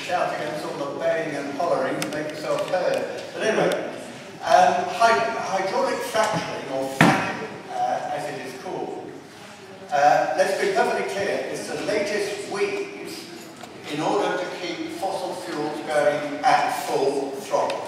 shout against all the baying and hollering to make yourself heard. But anyway, hydraulic fracturing, or fracking, as it is called, let's be perfectly clear, it's the latest wheeze in order to keep fossil fuels going at full throttle.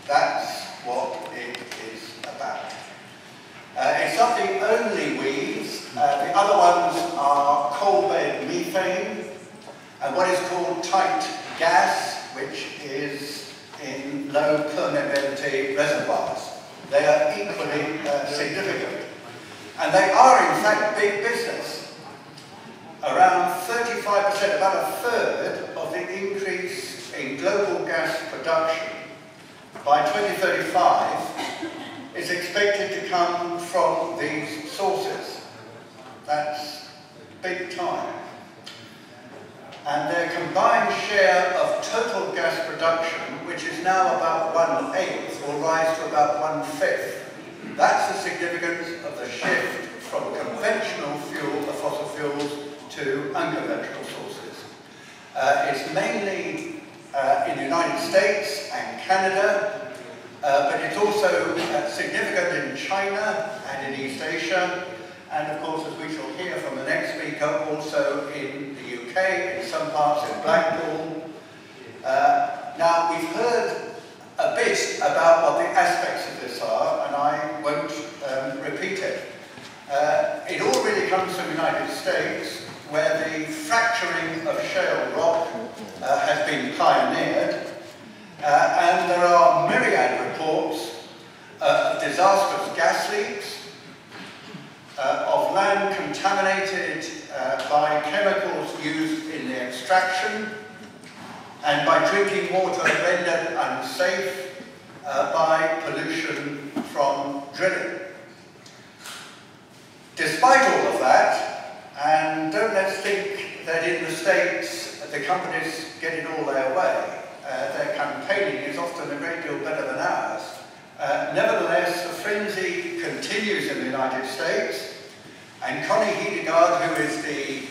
That's what it is about. It's not the only weeds. The other ones are coal bed methane and what is called tight gas, which is in low permeability reservoirs. They are equally significant. And they are, in fact, big business. Around 35%, about a third of the increase in global gas production by 2035 is expected to come from these sources. That's big time. And their combined share of total gas production, which is now about 1/8, will rise to about 1/5. That's the significance of the shift from conventional fuel, the fossil fuels, to unconventional sources. It's mainly in the United States and Canada, but it's also significant in China and in East Asia, and of course, as we shall hear from the next speaker, also in the UK, in some parts in Blackpool. Now, we've heard a bit about what the aspects of this are, and I won't repeat it. It all really comes from the United States, where the fracturing of shale rock has been pioneered, and there are myriad reports of disastrous gas leaks, of land contaminated by chemicals used in the extraction, and by drinking water rendered unsafe by pollution from drilling. Despite all of that, and don't let's think that in the States the companies get it all their way. Their campaigning is often a great deal better than ours. Nevertheless, the frenzy continues in the United States, and Connie Hedegaard, who is the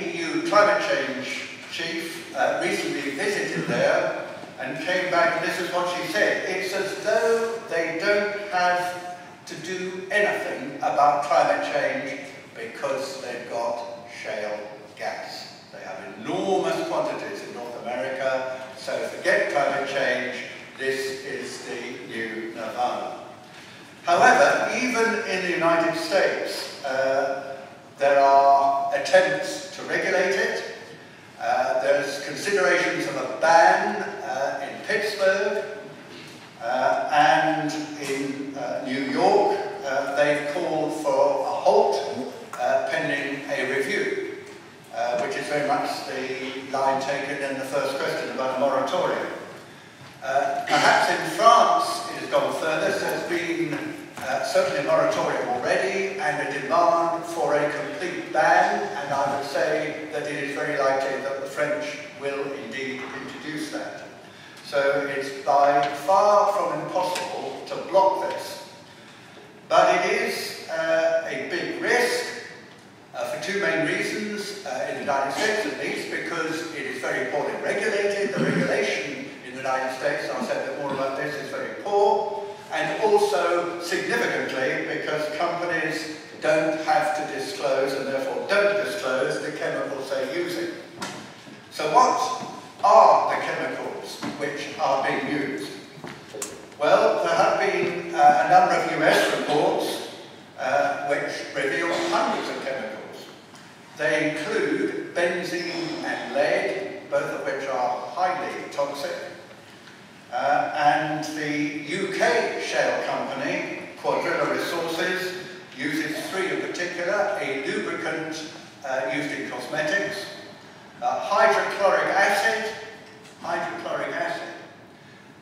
EU climate change chief, recently visited there and came back, and this is what she said: it's as though they don't have to do anything about climate change because they've got shale gas. They have enormous quantities in North America, so forget climate change, this is the new nirvana. However, even in the United States, there are attempts to regulate it. There's considerations of a ban in Pittsburgh, and in New York, they've called for a halt pending a review, which is very much the line taken in the first question about a moratorium. Perhaps in France it has gone further, so there's been certainly a moratorium already and a demand for a complete ban, and I would say that it is very likely that the French will indeed introduce that. So it's by far from impossible to block this. But it is a big risk for two main reasons, in the United States at least, because it is very poorly regulated. The regulation in the United States, I'll say a bit more about this, is very poor, and also significantly because companies don't have to disclose, and therefore don't disclose, the chemicals they're using. So what are the chemicals which are being used? Well, there have been a number of US reports which reveal hundreds of chemicals. They include benzene and lead, both of which are highly toxic. And the UK shale company, Quadrilla Resources, uses three in particular: a lubricant used in cosmetics, hydrochloric acid,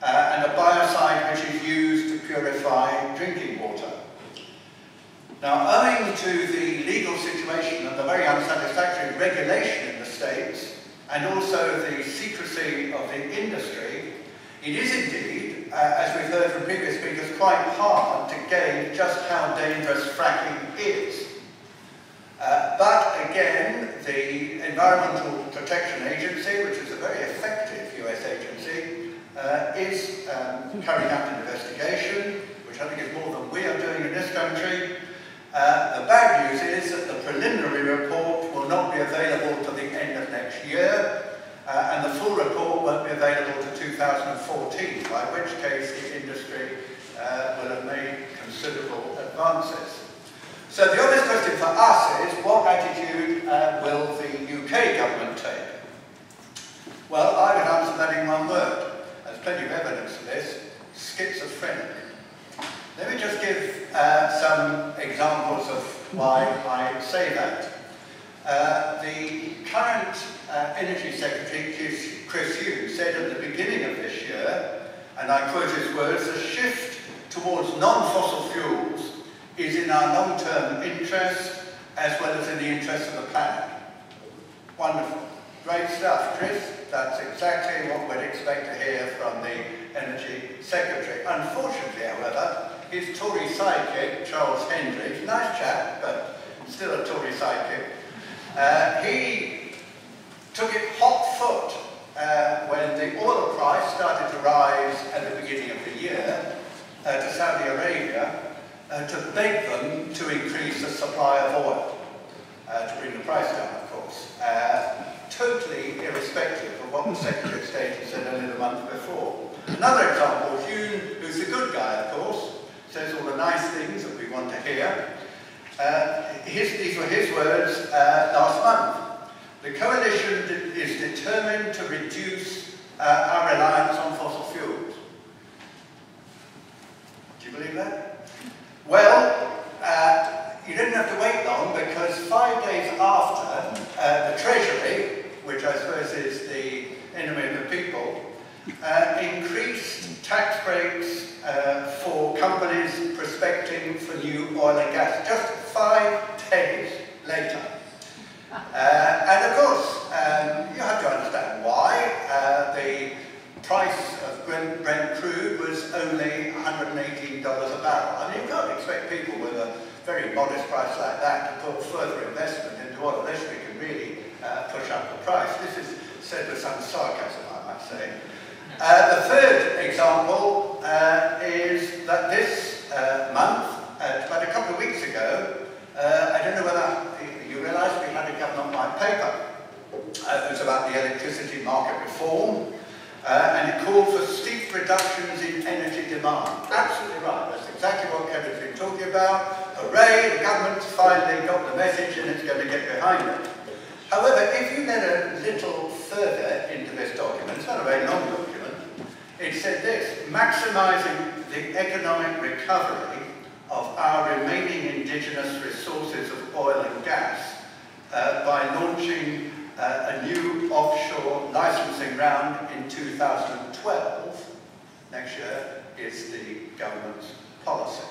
and a biocide which is used to purify drinking water. Now, owing to the legal situation and the very unsatisfactory regulation in the States, and also the secrecy of the industry, it is indeed, as we've heard from previous speakers, quite hard to gauge just how dangerous fracking is. But again, the Environmental Protection Agency, which is a very effective US agency, is carrying out an investigation, which I think is more than we are doing in this country. The bad news is that the preliminary report will not be available till the end of next year, and the full report won't be available to 2014, by which case the industry will have made considerable advances. So the honest question for us is, what attitude will the UK government take? Well, I would answer that in one word. There's plenty of evidence for this: schizophrenic. Let me just give some examples of why I say that. The current Energy Secretary, Chris Huhne, said at the beginning of this year, and I quote his words, "The shift towards non-fossil fuels is in our long-term interest as well as in the interest of the planet." Wonderful. Great stuff, Chris. That's exactly what we'd expect to hear from the Energy Secretary. Unfortunately, however, his Tory sidekick, Charles Hendry, nice chap, but still a Tory sidekick, he took it hot foot when the oil price started to rise at the beginning of the year to Saudi Arabia to beg them to increase the supply of oil, to bring the price down, of course. Totally irrespective of what the Secretary of State had said only the month before. Another example, Huhne, who's the good guy, of course, says all the nice things that we want to hear. These were his words last month. "The coalition is determined to reduce our reliance on fossil fuels." Do you believe that? Well, you didn't have to wait long, because 5 days after, the Treasury, which I suppose is the enemy of the people, increased tax breaks for companies prospecting for new oil and gas, just 5 days later. And of course, you have to understand why. The price of Brent crude was only $118 a barrel. I mean, you can't expect people with a very modest price like that to put further investment into oil, unless we can really push up the price. This is said with some sarcasm, I might say. The third example is that this month, about a couple of weeks ago, I don't know whether you realise we had a government white paper. It was about the electricity market reform, and it called for steep reductions in energy demand. Absolutely right, that's exactly what Kevin's been talking about. Hooray, the government's finally got the message and it's going to get behind it. However, if you get a little further into this document, it's not a very long document, it said this: maximising the economic recovery of our remaining indigenous resources of oil and gas by launching a new offshore licensing round in 2012, next year, is the government's policy.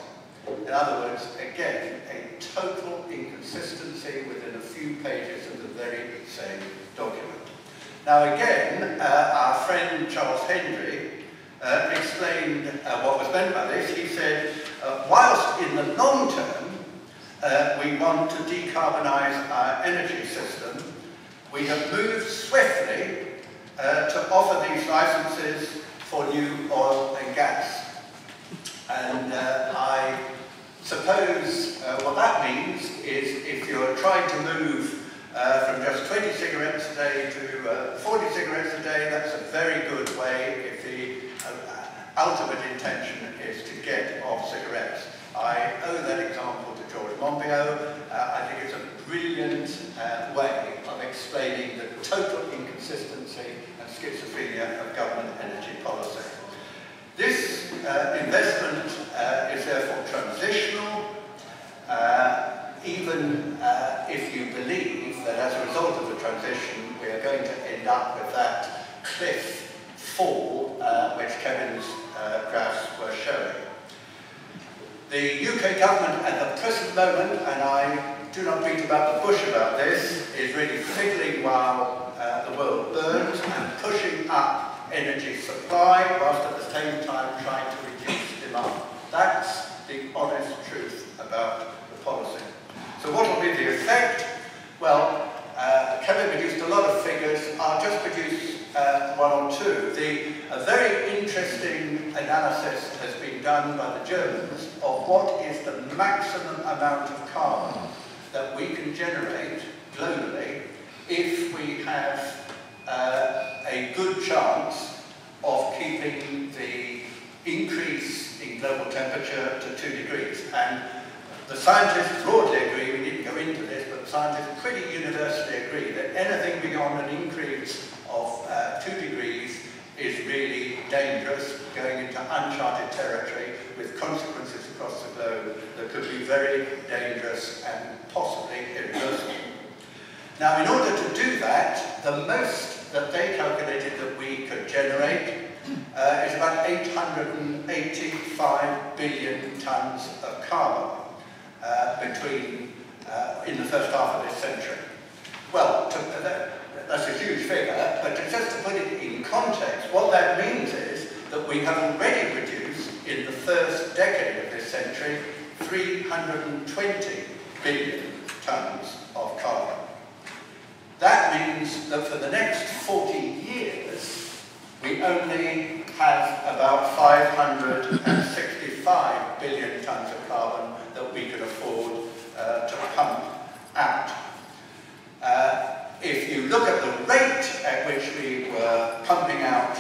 In other words, again, a total inconsistency within a few pages of the very same document. Now again, our friend Charles Hendry explained what was meant by this. He said, whilst in the long term we want to decarbonise our energy system, we have moved swiftly to offer these licenses for new oil and gas. And I suppose what that means is, if you're trying to move from just 20 cigarettes a day to 40 cigarettes a day, that's a very good way if the ultimate intention is to get off cigarettes. I owe that example to George Monbiot. I think it's a brilliant way of explaining the total inconsistency and schizophrenia of government energy policy. This investment is therefore transitional, even if you believe that as a result of the transition we are going to end up with that cliff fall which Kevin's graphs were showing. The UK government at the present moment, and I do not beat about the bush about this, is really fiddling while the world burns and pushing up energy supply whilst at the same time trying to reduce demand. That's the honest truth about the policy. So what will be the effect? Well, Kevin produced a interesting analysis has been done by the Germans of what is the maximum amount of carbon that we can generate globally if we have a good chance of keeping the increase in global temperature to 2 degrees. And the scientists broadly agree, we didn't go into this, but the scientists pretty universally agree that anything beyond an increase of 2 degrees is really dangerous, going into uncharted territory with consequences across the globe that could be very dangerous and possibly irreversible. Now, in order to do that, the most that they calculated that we could generate is about 885 billion tons of carbon in the first half of this century. Well, that's a huge figure, but just to put it in context, what that means is that we have already produced, in the first decade of this century, 320 billion tons of carbon. That means that for the next 40 years, we only have about 565 billion tons of carbon that we can afford to pump out. If you look at the rate at which we were pumping out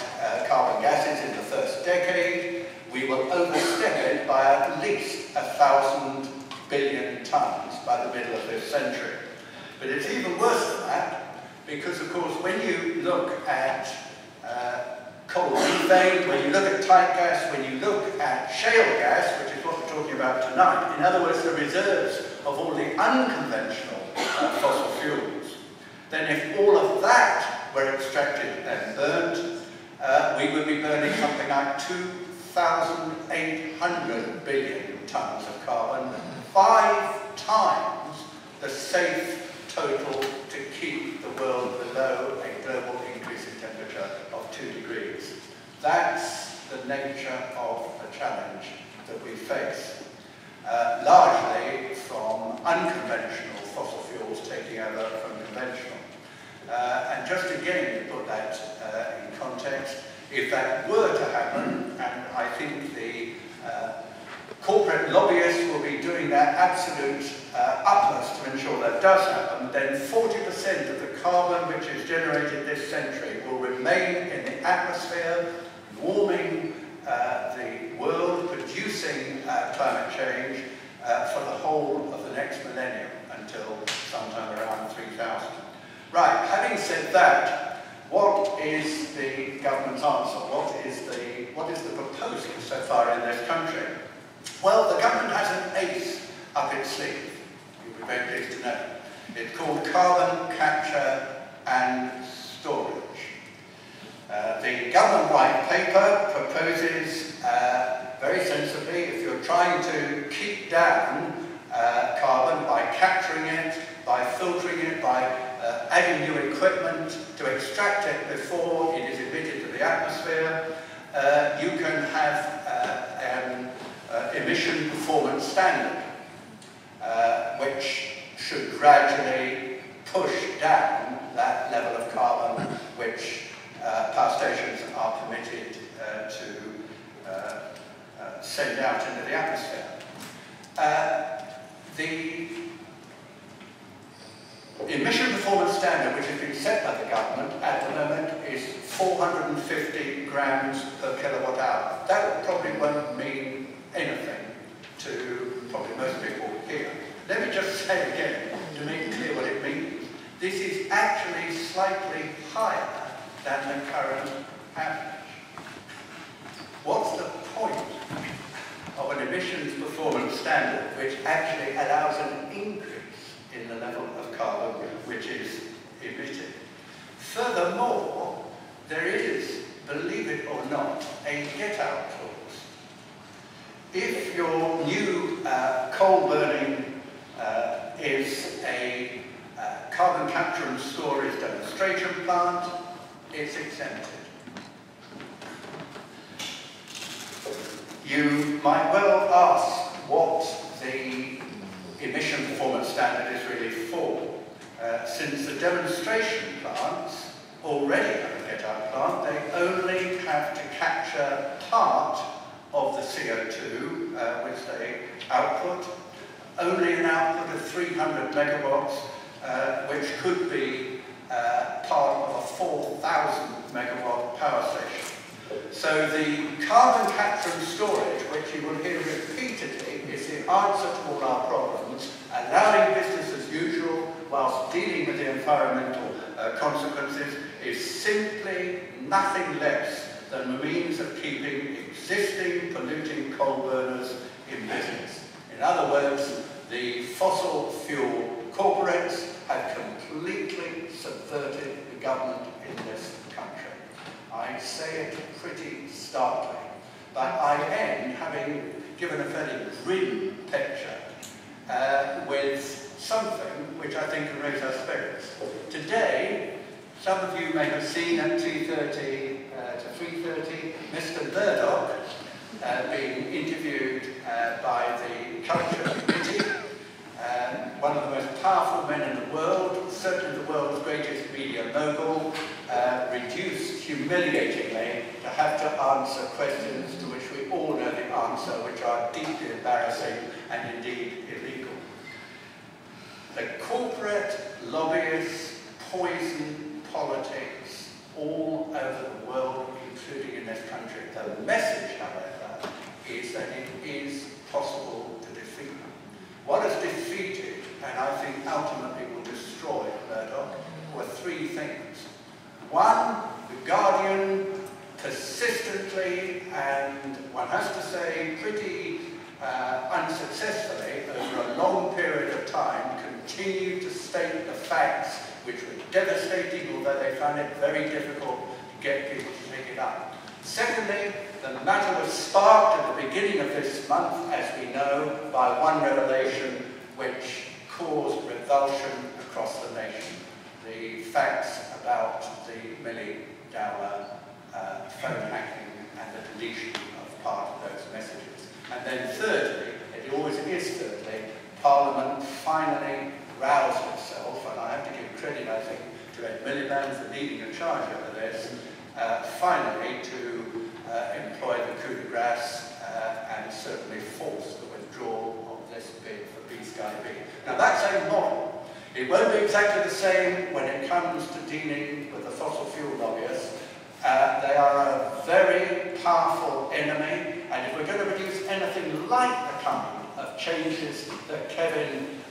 carbon gases in the first decade, we will overstep it by at least 1,000 billion tons by the middle of this century. But it's even worse than that, because of course when you look at coal methane, when you look at tight gas, when you look at shale gas, which is what we're talking about tonight, in other words the reserves of all the unconventional fossil fuels, then if all of that were extracted and burnt, we would be burning something like 2,800 billion tons of carbon, 5 times the safe total to keep the world below a global increase in temperature of 2 degrees. That's the nature of the challenge that we face, largely from unconventional fossil fuels taking over from conventional. And just again, to put that in context, if that were to happen, and I think the corporate lobbyists will be doing their absolute utmost to ensure that does happen, then 40% of the carbon which is generated this century will remain in the atmosphere, warming the world, producing climate change for the whole of the next millennium until sometime around 3000. Right, having said that, what is the government's answer? What is the proposal so far in this country? Well, the government has an ace up its sleeve, you'll be very pleased to know. It's called carbon capture and storage. The government white paper proposes, very sensibly, if you're trying to keep down carbon by capturing it, by filtering it, by adding new equipment to extract it before it is emitted to the atmosphere, you can have an emission performance standard, which should gradually push down that level of carbon which power stations are permitted to send out into the atmosphere. The emission performance standard, which has been set by the government at the moment, is 450 grams per kilowatt hour. That probably won't mean anything to probably most people here. Let me just say again, to make it clear what it means. This is actually slightly higher than the current average. What's the point of an emissions performance standard which actually allows an increase in the level of carbon which is emitted? Furthermore, there is, believe it or not, a get-out clause. If your new coal burning is a carbon capture and storage demonstration plant, it's exempted. You might well ask what the emission performance standard is really for, since the demonstration plants already have a get-out plant. They only have have to capture part of the CO2 which they output, only an output of 300 megawatts, which could be part of a 4,000 megawatt power station. So the carbon capture and storage, which you will hear repeatedly, is the answer to all our problems, allowing business as usual whilst dealing with the environmental consequences, is simply nothing less than a means of keeping existing polluting coal burners in business. In other words, the fossil fuel corporates have completely subverted the government in this country. I say it pretty starkly, but I end having given a fairly grim picture with something which I think can raise our spirits. Today, some of you may have seen at 2:30 to 3:30 Mr. Murdoch being interviewed by the Culture Committee, one of the most powerful men in the world, certainly the world's greatest media mogul, reduced humiliatingly to have to answer questions to which we all know the answer, which are deeply embarrassing and indeed illegal. The corporate lobbyists poison politics all over the world, including in this country. The message, however, is that it is possible to defeat them. What has defeated, and I think ultimately will destroy Murdoch, were three things. One, The Guardian persistently, and one has to say pretty unsuccessfully, over a long period of time, continued to state the facts which were devastating, although they found it very difficult to get people to pick it up. Secondly, the matter was sparked at the beginning of this month, as we know, by one revelation which caused revulsion across the nation. The facts about the Millie Dowler phone hacking and the deletion of part of those messages. And then thirdly, it always is thirdly, Parliament finally roused itself, and I have to give credit, I think, to Ed Miliband for leading a charge over this, finally to employ the coup de grace and certainly force the withdrawal of this bid for B-Sky B. Now that's a model. It won't be exactly the same when it comes to dealing with the fossil fuel lobbyists. They are a very powerful enemy, and if we're going to produce anything like the kind of changes that Kevin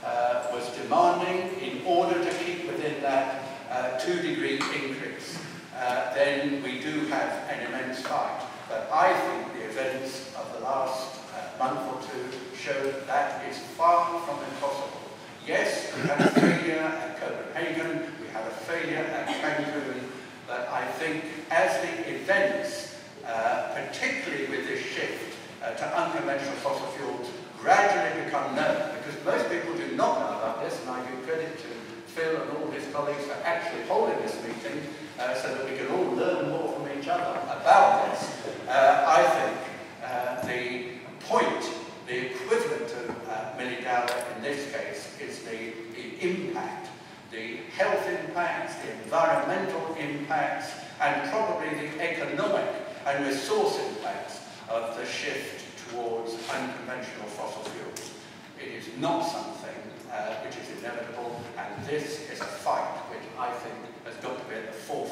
was demanding in order to keep within that 2-degree increase, then we do have an immense fight. But I think the events of the last month or two show that is far from impossible. Yes, we had a failure at Copenhagen, we had a failure at Cancun, but I think as the events, particularly with this shift to unconventional fossil fuels, gradually become known, because most people do not know about this, and I give credit to Phil and all his colleagues for actually holding this meeting so that we can all learn more from each other about this. I think the point, the equivalent to Millie Dowler in this case, is the impact, the health impacts, the environmental impacts, and probably the economic and resource impacts of the shift towards unconventional fossil fuels. It is not something which is inevitable, and this is a fight which I think has got to be at the forefront